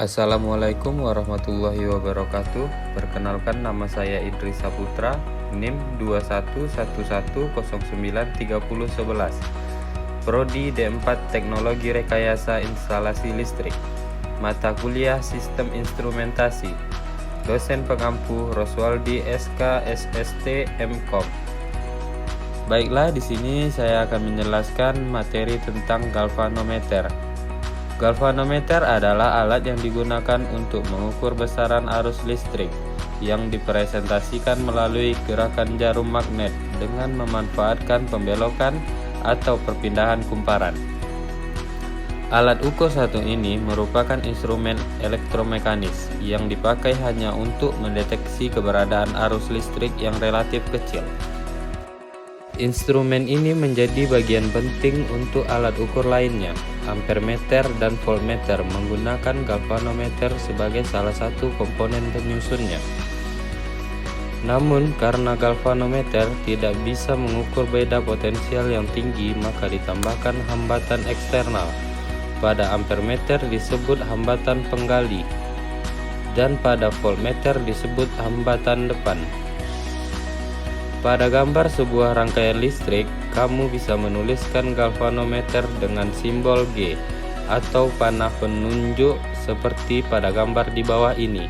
Assalamualaikum warahmatullahi wabarakatuh. Perkenalkan, nama saya Idris Saputra, NIM 2111093011, Prodi D4 Teknologi Rekayasa Instalasi Listrik, Mata Kuliah Sistem Instrumentasi, Dosen Pengampu Roswaldi SK SST MKOM. Baiklah, di sini saya akan menjelaskan materi tentang galvanometer. Galvanometer adalah alat yang digunakan untuk mengukur besaran arus listrik yang dipresentasikan melalui gerakan jarum magnet dengan memanfaatkan pembelokan atau perpindahan kumparan. Alat ukur satu ini merupakan instrumen elektromekanis yang dipakai hanya untuk mendeteksi keberadaan arus listrik yang relatif kecil. Instrumen ini menjadi bagian penting untuk alat ukur lainnya, ampermeter dan voltmeter, menggunakan galvanometer sebagai salah satu komponen penyusunnya. Namun, karena galvanometer tidak bisa mengukur beda potensial yang tinggi, maka ditambahkan hambatan eksternal. Pada ampermeter disebut hambatan penggali, dan pada voltmeter disebut hambatan depan. Pada gambar sebuah rangkaian listrik, kamu bisa menuliskan galvanometer dengan simbol G atau panah penunjuk seperti pada gambar di bawah ini.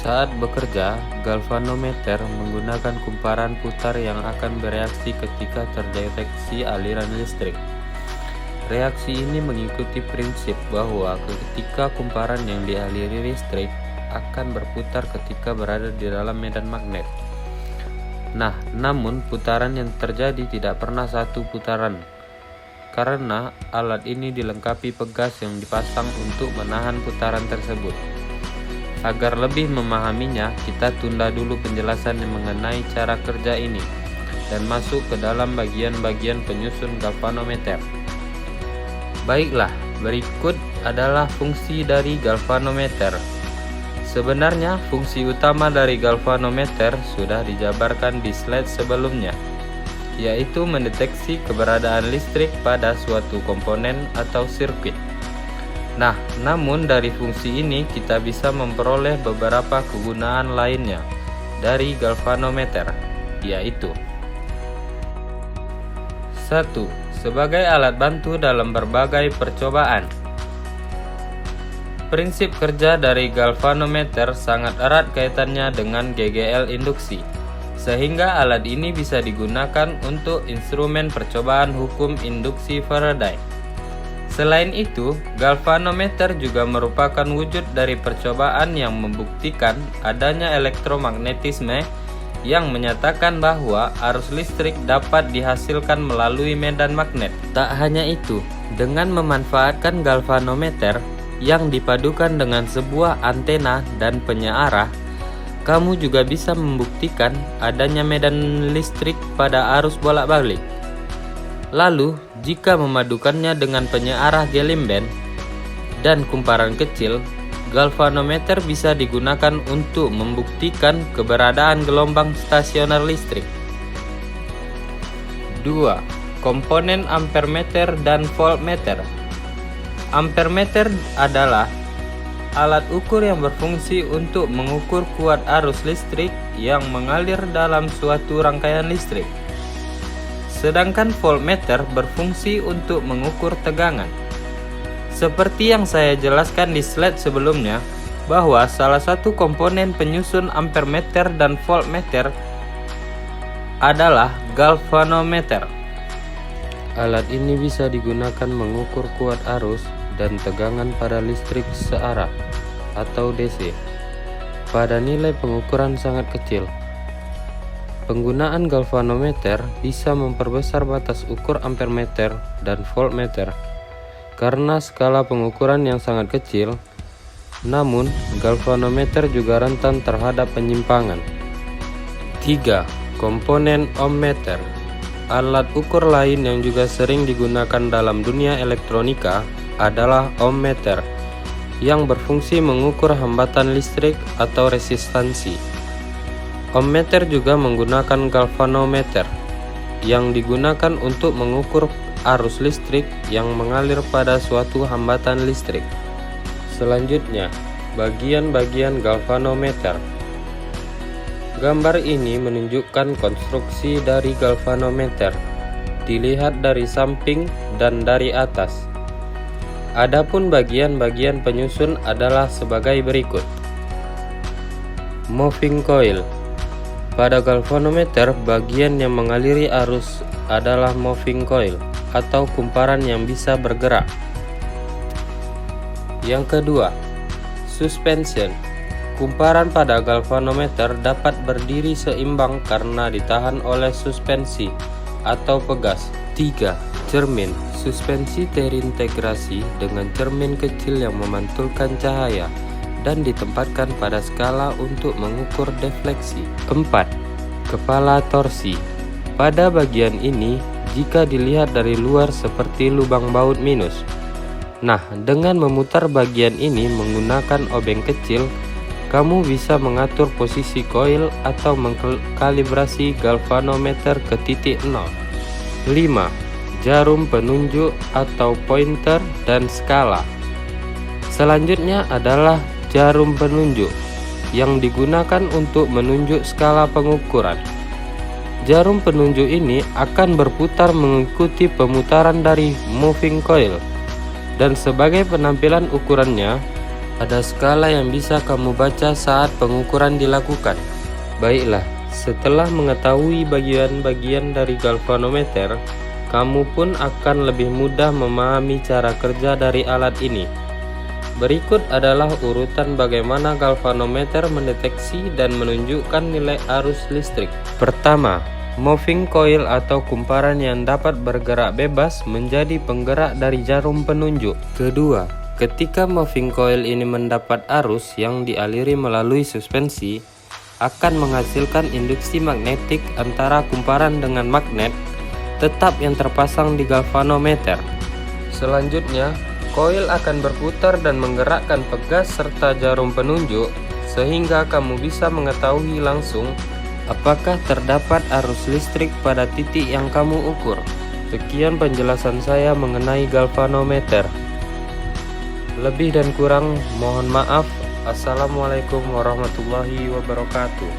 Saat bekerja, galvanometer menggunakan kumparan putar yang akan bereaksi ketika terdeteksi aliran listrik. Reaksi ini mengikuti prinsip bahwa ketika kumparan yang dialiri listrik akan berputar ketika berada di dalam medan magnet. Namun putaran yang terjadi tidak pernah satu putaran, karena alat ini dilengkapi pegas yang dipasang untuk menahan putaran tersebut. Agar lebih memahaminya, kita tunda dulu penjelasan mengenai cara kerja ini dan masuk ke dalam bagian-bagian penyusun galvanometer. Baiklah, berikut adalah fungsi dari galvanometer. Sebenarnya fungsi utama dari galvanometer sudah dijabarkan di slide sebelumnya, yaitu mendeteksi keberadaan listrik pada suatu komponen atau sirkuit. Namun dari fungsi ini kita bisa memperoleh beberapa kegunaan lainnya dari galvanometer, yaitu 1. Sebagai alat bantu dalam berbagai percobaan. Prinsip kerja dari galvanometer sangat erat kaitannya dengan GGL induksi, sehingga alat ini bisa digunakan untuk instrumen percobaan hukum induksi Faraday. Selain itu, galvanometer juga merupakan wujud dari percobaan yang membuktikan adanya elektromagnetisme yang menyatakan bahwa arus listrik dapat dihasilkan melalui medan magnet. Tak hanya itu, dengan memanfaatkan galvanometer yang dipadukan dengan sebuah antena dan penyearah, kamu juga bisa membuktikan adanya medan listrik pada arus bolak-balik. Lalu, jika memadukannya dengan penyearah Galimband dan kumparan kecil, galvanometer bisa digunakan untuk membuktikan keberadaan gelombang stasioner listrik. 2. Komponen ampermeter dan voltmeter. Ampermeter adalah alat ukur yang berfungsi untuk mengukur kuat arus listrik yang mengalir dalam suatu rangkaian listrik. Sedangkan voltmeter berfungsi untuk mengukur tegangan. Seperti yang saya jelaskan di slide sebelumnya, bahwa salah satu komponen penyusun ampermeter dan voltmeter adalah galvanometer. Alat ini bisa digunakan mengukur kuat arus dan tegangan pada listrik searah atau DC pada nilai pengukuran sangat kecil. Penggunaan galvanometer bisa memperbesar batas ukur ampermeter dan voltmeter karena skala pengukuran yang sangat kecil. Namun, galvanometer juga rentan terhadap penyimpangan. 3. Komponen ohmmeter. Alat ukur lain yang juga sering digunakan dalam dunia elektronika adalah ohmmeter, yang berfungsi mengukur hambatan listrik atau resistansi. Ohmmeter juga menggunakan galvanometer, yang digunakan untuk mengukur arus listrik yang mengalir pada suatu hambatan listrik. Selanjutnya, bagian-bagian galvanometer. Gambar ini menunjukkan konstruksi dari galvanometer, dilihat dari samping dan dari atas. Adapun bagian-bagian penyusun adalah sebagai berikut. Moving coil. Pada galvanometer, bagian yang mengaliri arus adalah moving coil atau kumparan yang bisa bergerak. Yang kedua, suspension. Kumparan pada galvanometer dapat berdiri seimbang karena ditahan oleh suspensi atau pegas. 3. Cermin. Suspensi terintegrasi dengan cermin kecil yang memantulkan cahaya dan ditempatkan pada skala untuk mengukur defleksi. 4. Kepala torsi. Pada bagian ini, jika dilihat dari luar seperti lubang baut minus. Nah, dengan memutar bagian ini menggunakan obeng kecil, kamu bisa mengatur posisi koil atau mengkalibrasi galvanometer ke titik 0. 5. Jarum penunjuk atau pointer dan skala. Selanjutnya adalah jarum penunjuk yang digunakan untuk menunjuk skala pengukuran. Jarum penunjuk ini akan berputar mengikuti pemutaran dari moving coil, dan sebagai penampilan ukurannya, ada skala yang bisa kamu baca saat pengukuran dilakukan. Baiklah, setelah mengetahui bagian-bagian dari galvanometer, kamu pun akan lebih mudah memahami cara kerja dari alat ini. Berikut adalah urutan bagaimana galvanometer mendeteksi dan menunjukkan nilai arus listrik. Pertama, moving coil atau kumparan yang dapat bergerak bebas menjadi penggerak dari jarum penunjuk. Kedua, ketika moving coil ini mendapat arus yang dialiri melalui suspensi, akan menghasilkan induksi magnetik antara kumparan dengan magnet tetap yang terpasang di galvanometer. Selanjutnya, koil akan berputar dan menggerakkan pegas serta jarum penunjuk sehingga kamu bisa mengetahui langsung apakah terdapat arus listrik pada titik yang kamu ukur. Sekian penjelasan saya mengenai galvanometer. Lebih dan kurang mohon maaf. Assalamualaikum warahmatullahi wabarakatuh.